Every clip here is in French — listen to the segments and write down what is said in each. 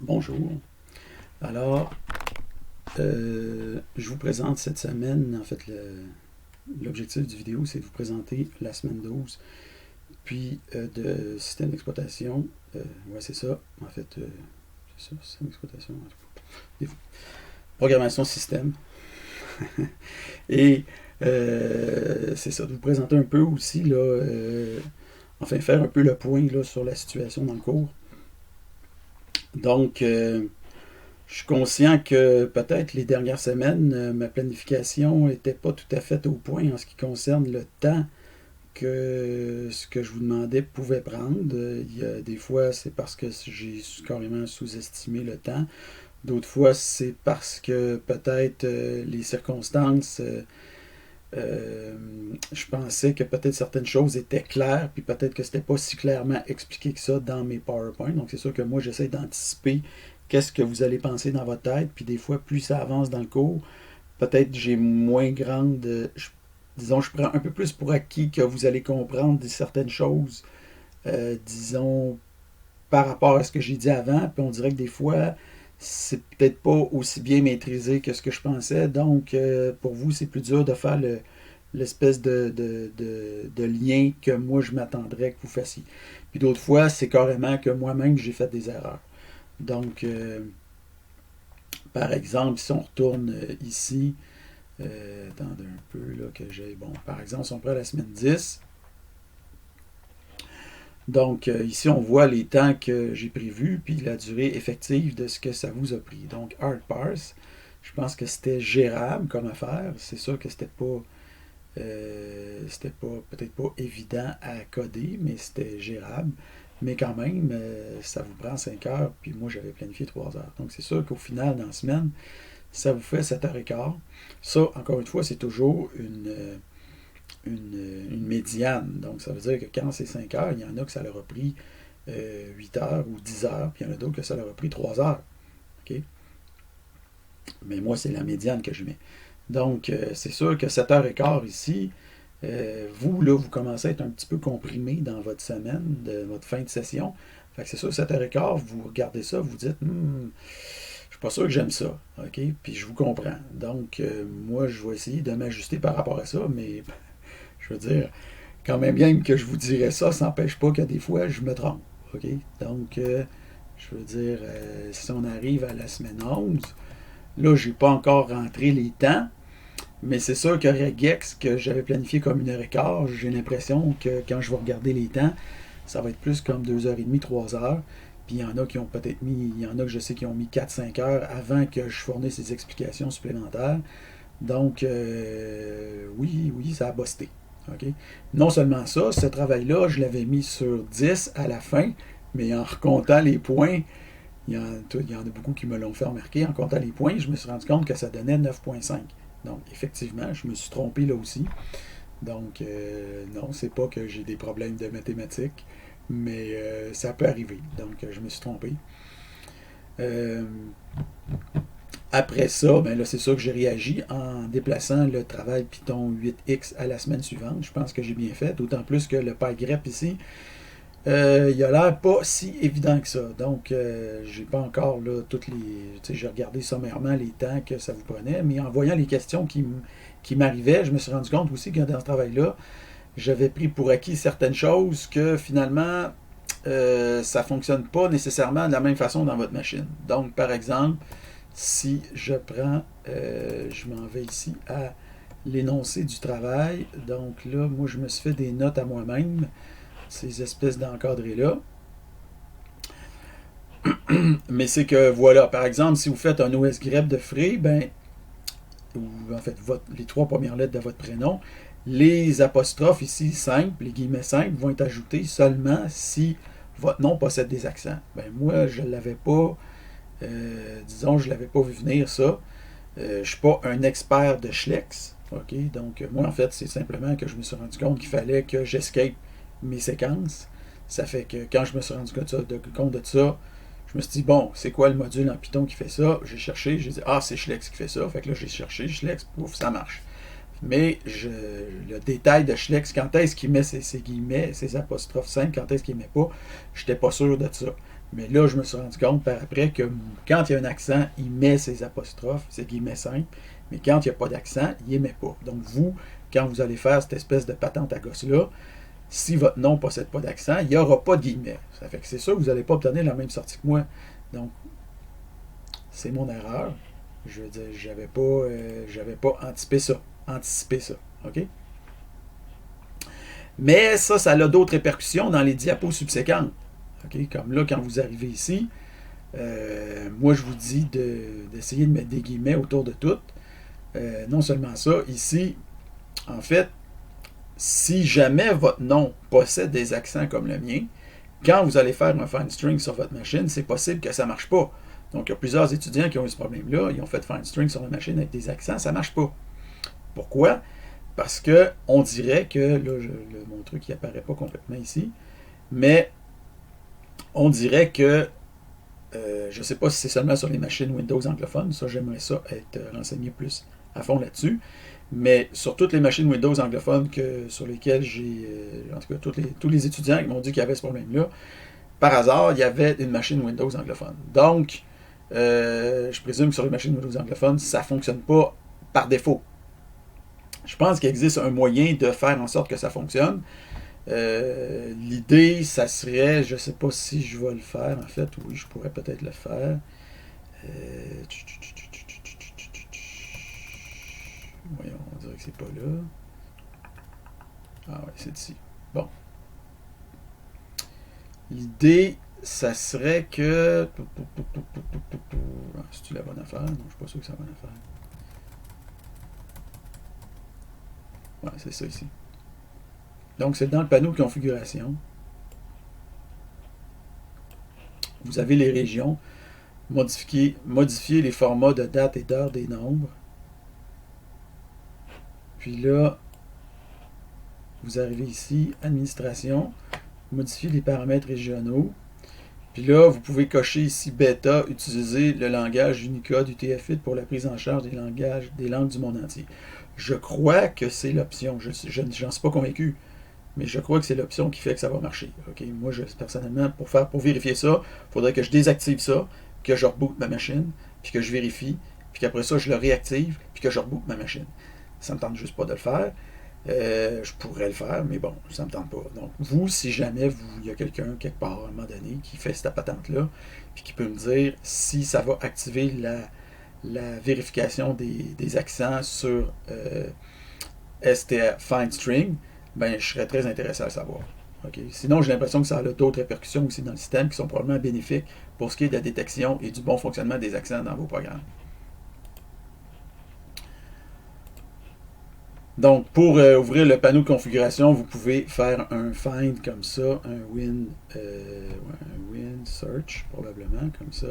Bonjour. Alors, je vous présente cette semaine, en fait, l'objectif du vidéo, c'est de vous présenter la semaine 12, puis de système d'exploitation. Ouais, c'est ça. En fait, c'est ça, système d'exploitation. Programmation système. Et c'est ça, de vous présenter un peu aussi, là, enfin, faire un peu le point là, sur la situation dans le cours. Donc, je suis conscient que peut-être les dernières semaines, ma planification n'était pas tout à fait au point en ce qui concerne le temps que ce que je vous demandais pouvait prendre. Il y a des fois, c'est parce que j'ai carrément sous-estimé le temps. D'autres fois, c'est parce que peut-être les circonstances, je pensais que peut-être certaines choses étaient claires, puis peut-être que c'était pas si clairement expliqué que ça dans mes PowerPoint. Donc c'est sûr que moi, j'essaie d'anticiper qu'est-ce que vous allez penser dans votre tête, puis des fois, plus ça avance dans le cours, peut-être j'ai moins grande... disons, je prends un peu plus pour acquis que vous allez comprendre certaines choses, disons, par rapport à ce que j'ai dit avant, puis on dirait que des fois, c'est peut-être pas aussi bien maîtrisé que ce que je pensais, donc pour vous, c'est plus dur de faire l'espèce de lien que moi je m'attendrais que vous fassiez. Puis d'autres fois, c'est carrément que moi-même j'ai fait des erreurs. Donc, par exemple, si on retourne ici, attendez un peu là que j'ai. Bon, par exemple, si on prend la semaine 10, donc ici on voit les temps que j'ai prévus, puis la durée effective de ce que ça vous a pris. Donc, hard parse, je pense que c'était gérable comme affaire. C'est sûr que c'était pas peut-être pas évident à coder, mais c'était gérable. Mais quand même, ça vous prend 5 heures, puis moi j'avais planifié 3 heures. Donc c'est sûr qu'au final, dans la semaine, ça vous fait 7h15. Ça, encore une fois, c'est toujours une médiane. Donc ça veut dire que quand c'est 5 heures, il y en a que ça leur a pris 8 heures ou 10 heures, puis il y en a d'autres que ça leur a pris 3 heures. OK? Mais moi, c'est la médiane que je mets. Donc, c'est sûr que 7h15 ici, vous, là, vous commencez à être un petit peu comprimé dans votre semaine, de votre fin de session. Fait que c'est sûr, 7h15, vous regardez ça, vous dites, je suis pas sûr que j'aime ça. OK? Puis je vous comprends. Donc, moi, je vais essayer de m'ajuster par rapport à ça, mais je veux dire, quand même bien que je vous dirais ça, ça n'empêche pas que des fois, je me trompe. OK? Donc, je veux dire, si on arrive à la semaine 11, là, j'ai pas encore rentré les temps, mais c'est sûr que Regex, que j'avais planifié comme 1h15, j'ai l'impression que quand je vais regarder les temps, ça va être plus comme 2h30, 3 heures. Puis il y en a qui ont peut-être mis, il y en a que je sais qui ont mis 4-5 heures avant que je fournisse ces explications supplémentaires. Donc, oui, oui, ça a busté. OK? Non seulement ça, ce travail-là, je l'avais mis sur 10 à la fin, mais en recomptant les points, il y en a beaucoup qui me l'ont fait remarquer. En comptant les points, je me suis rendu compte que ça donnait 9,5. Donc, effectivement, je me suis trompé là aussi. Donc, non, c'est pas que j'ai des problèmes de mathématiques, mais ça peut arriver. Donc, je me suis trompé. Euh, Après ça, ben là, c'est sûr que j'ai réagi en déplaçant le travail Python 8X à la semaine suivante. Je pense que j'ai bien fait, d'autant plus que le PyGrep ici, il a l'air pas si évident que ça. Donc, j'ai pas encore là toutes les. Tu sais, j'ai regardé sommairement les temps que ça vous prenait, mais en voyant les questions qui m'arrivaient, je me suis rendu compte aussi que dans ce travail-là, j'avais pris pour acquis certaines choses que finalement, ça fonctionne pas nécessairement de la même façon dans votre machine. Donc, par exemple, si je prends, je m'en vais ici à l'énoncé du travail. Donc là, moi, je me suis fait des notes à moi-même, ces espèces d'encadrés-là. Mais c'est que, voilà, par exemple, si vous faites un OS grep de frais, ben, ou en fait, les 3 premières lettres de votre prénom, les apostrophes ici simples, les guillemets simples, vont être ajoutés seulement si votre nom possède des accents. Ben, moi, je ne l'avais pas, disons, je ne l'avais pas vu venir ça. Je ne suis pas un expert de Schlex. OK? Donc, moi, en fait, c'est simplement que je me suis rendu compte qu'il fallait que j'escape mes séquences. Ça fait que quand je me suis rendu compte de ça, je me suis dit, bon, c'est quoi le module en Python qui fait ça? J'ai cherché, j'ai dit, ah, c'est Schlex qui fait ça. Fait que là, j'ai cherché Schlex, pouf, ça marche. Mais le détail de Schlex, quand est-ce qu'il met ses guillemets, ses apostrophes simples, quand est-ce qu'il ne met pas, je n'étais pas sûr de ça. Mais là, je me suis rendu compte par après que quand il y a un accent, il met ses apostrophes, c'est guillemets simples, mais quand il n'y a pas d'accent, il ne les met pas. Donc vous, quand vous allez faire cette espèce de patente à gosse-là, si votre nom ne possède pas d'accent, il n'y aura pas de guillemets. Ça fait que c'est sûr que vous n'allez pas obtenir la même sortie que moi. Donc, c'est mon erreur. Je veux dire, j'avais pas anticipé ça. OK? Mais ça a d'autres répercussions dans les diapos subséquentes. Okay? Comme là, quand vous arrivez ici, moi je vous dis d'essayer de mettre des guillemets autour de tout. Non seulement ça, ici, en fait, si jamais votre nom possède des accents comme le mien, quand vous allez faire un find string sur votre machine, c'est possible que ça ne marche pas. Donc, il y a plusieurs étudiants qui ont eu ce problème-là. Ils ont fait find string sur la machine avec des accents, ça ne marche pas. Pourquoi? Parce que on dirait que, là, mon truc il apparaît pas complètement ici, mais on dirait que, je ne sais pas si c'est seulement sur les machines Windows anglophones, ça j'aimerais ça être renseigné plus à fond là-dessus, mais sur toutes les machines Windows anglophones sur lesquelles j'ai, en tout cas tous les étudiants qui m'ont dit qu'il y avait ce problème-là, par hasard, il y avait une machine Windows anglophone. Donc, je présume que sur les machines Windows anglophones, ça ne fonctionne pas par défaut. Je pense qu'il existe un moyen de faire en sorte que ça fonctionne. L'idée, ça serait, je ne sais pas si je vais le faire, en fait, oui, je pourrais peut-être le faire. Voyons, on dirait que c'est pas là. Ah ouais, c'est ici. Bon. L'idée, ça serait que... C'est-tu la bonne affaire? Non, je ne suis pas sûr que c'est la bonne affaire. Ouais, c'est ça ici. Donc, c'est dans le panneau de configuration. Vous avez les régions. Modifier les formats de date et d'heure des nombres. Puis là, vous arrivez ici, administration, modifier les paramètres régionaux. Puis là, vous pouvez cocher ici bêta, utiliser le langage Unicode UTF-8 pour la prise en charge des langues du monde entier. Je crois que c'est l'option. J'en suis pas convaincu, mais je crois que c'est l'option qui fait que ça va marcher. Okay? Moi, personnellement, pour vérifier ça, il faudrait que je désactive ça, que je reboot ma machine, puis que je vérifie, puis qu'après ça, je le réactive, puis que je reboot ma machine. Ça ne me tente juste pas de le faire. Je pourrais le faire, mais bon, ça ne me tente pas. Donc, vous, si jamais il y a quelqu'un quelque part à un moment donné qui fait cette patente-là, puis qui peut me dire si ça va activer la vérification des accents sur STR Find String, ben, je serais très intéressé à le savoir. Okay? Sinon, j'ai l'impression que ça a d'autres répercussions aussi dans le système qui sont probablement bénéfiques pour ce qui est de la détection et du bon fonctionnement des accents dans vos programmes. Donc, pour ouvrir le panneau de configuration, vous pouvez faire un find comme ça, un win search, probablement, comme ça.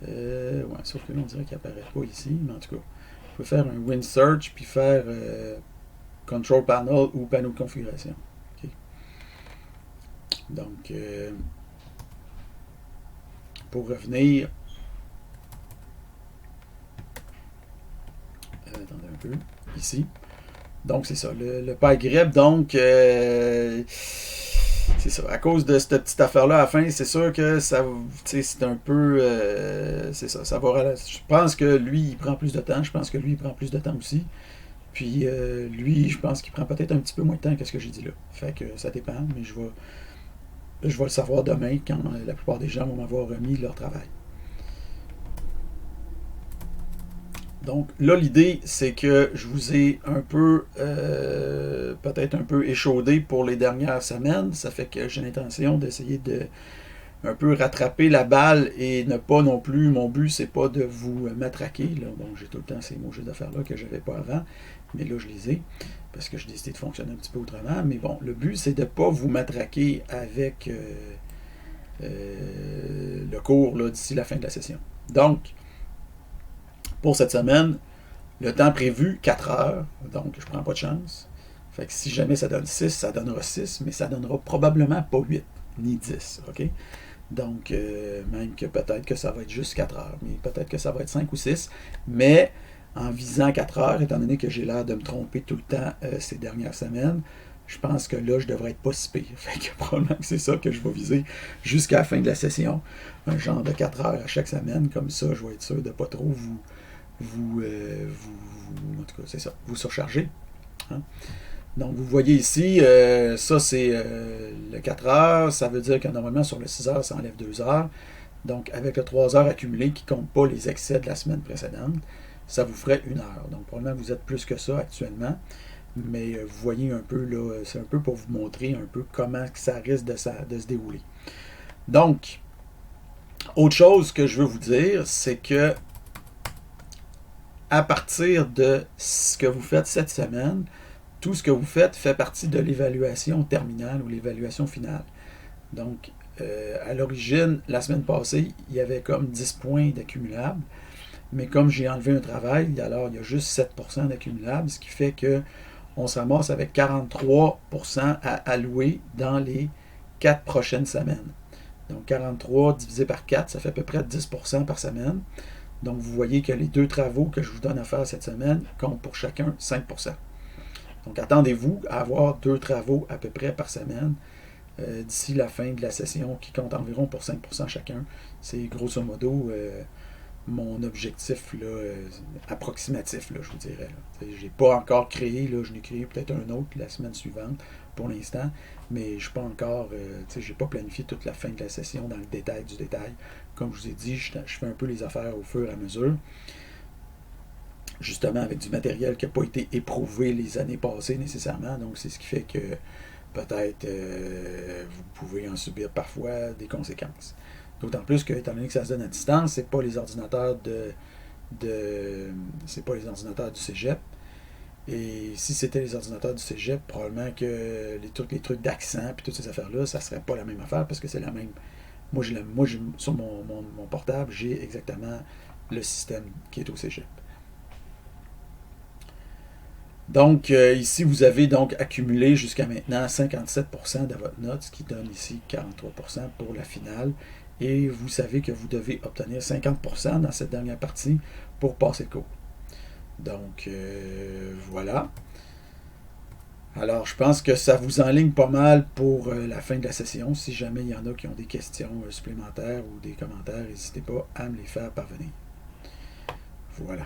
Ouais, sauf que là, on dirait qu'il n'apparaît pas ici, mais en tout cas, vous pouvez faire un win search, puis faire control panel ou panneau de configuration. Okay. Donc, pour revenir, attendez un peu, ici. Donc, c'est ça. Le PyGrep, donc, c'est ça. À cause de cette petite affaire-là, à la fin, c'est sûr que ça, c'est un peu, c'est ça. Ça va. Je pense que lui, il prend plus de temps. Je pense que lui, il prend plus de temps aussi. Puis, lui, je pense qu'il prend peut-être un petit peu moins de temps que ce que j'ai dit là. Fait que ça dépend, mais je vais le savoir demain quand la plupart des gens vont m'avoir remis leur travail. Donc là, l'idée, c'est que je vous ai un peu, peut-être un peu échaudé pour les dernières semaines. Ça fait que j'ai l'intention d'essayer de un peu rattraper la balle et ne pas non plus, mon but, c'est pas de vous matraquer. Là. Bon, j'ai tout le temps ces mots jeux d'affaires-là que je n'avais pas avant, mais là, je les ai parce que j'ai décidé de fonctionner un petit peu autrement. Mais bon, le but, c'est de ne pas vous matraquer avec le cours d'ici la fin de la session. Donc, pour cette semaine, le temps prévu, 4 heures, donc je ne prends pas de chance. Fait que si jamais ça donne 6, ça donnera 6, mais ça donnera probablement pas 8, ni 10, ok? Donc, même que peut-être que ça va être juste 4 heures, mais peut-être que ça va être 5 ou 6, mais en visant 4 heures, étant donné que j'ai l'air de me tromper tout le temps ces dernières semaines, je pense que là, je devrais être pas si pire. Fait que probablement que c'est ça que je vais viser jusqu'à la fin de la session. Un genre de 4 heures à chaque semaine, comme ça, je vais être sûr de ne pas trop en tout cas, c'est ça, vous surcharger. Hein? Donc, vous voyez ici, ça c'est le 4 heures, ça veut dire que normalement sur le 6 heures, ça enlève 2 heures. Donc, avec le 3 heures accumulé qui ne compte pas les excès de la semaine précédente, ça vous ferait 1 heure. Donc, probablement vous êtes plus que ça actuellement. Mais vous voyez un peu, là, c'est un peu pour vous montrer un peu comment ça risque de se dérouler. Donc, autre chose que je veux vous dire, c'est que à partir de ce que vous faites cette semaine, tout ce que vous faites fait partie de l'évaluation terminale ou l'évaluation finale. Donc, à l'origine, la semaine passée, il y avait comme 10 points d'accumulables, mais comme j'ai enlevé un travail, alors il y a juste 7% d'accumulables, ce qui fait que on se ramasse avec 43% à allouer dans les 4 prochaines semaines. Donc 43 divisé par 4, ça fait à peu près 10% par semaine. Donc vous voyez que les 2 travaux que je vous donne à faire cette semaine comptent pour chacun 5%. Donc attendez-vous à avoir 2 travaux à peu près par semaine d'ici la fin de la session qui compte environ pour 5% chacun. C'est grosso modo mon objectif là, approximatif, là, je vous dirais. Je n'ai pas encore créé, là, je n'ai créé peut-être un autre la semaine suivante pour l'instant, mais je ne suis pas encore, je n'ai pas planifié toute la fin de la session dans le détail du détail. Comme je vous ai dit, je fais un peu les affaires au fur et à mesure, justement avec du matériel qui n'a pas été éprouvé les années passées nécessairement, donc c'est ce qui fait que peut-être vous pouvez en subir parfois des conséquences. D'autant plus que, étant donné que ça se donne à distance, c'est pas les ordinateurs c'est pas les ordinateurs du cégep. Et si c'était les ordinateurs du cégep, probablement que tous les trucs d'accent et toutes ces affaires-là, ça serait pas la même affaire parce que c'est la même. Moi, sur mon portable, j'ai exactement le système qui est au cégep. Donc, ici, vous avez donc accumulé jusqu'à maintenant 57% de votre note, ce qui donne ici 43% pour la finale. Et vous savez que vous devez obtenir 50% dans cette dernière partie pour passer le cours. Donc, voilà. Alors, je pense que ça vous enligne pas mal pour la fin de la session. Si jamais il y en a qui ont des questions supplémentaires ou des commentaires, n'hésitez pas à me les faire parvenir. Voilà.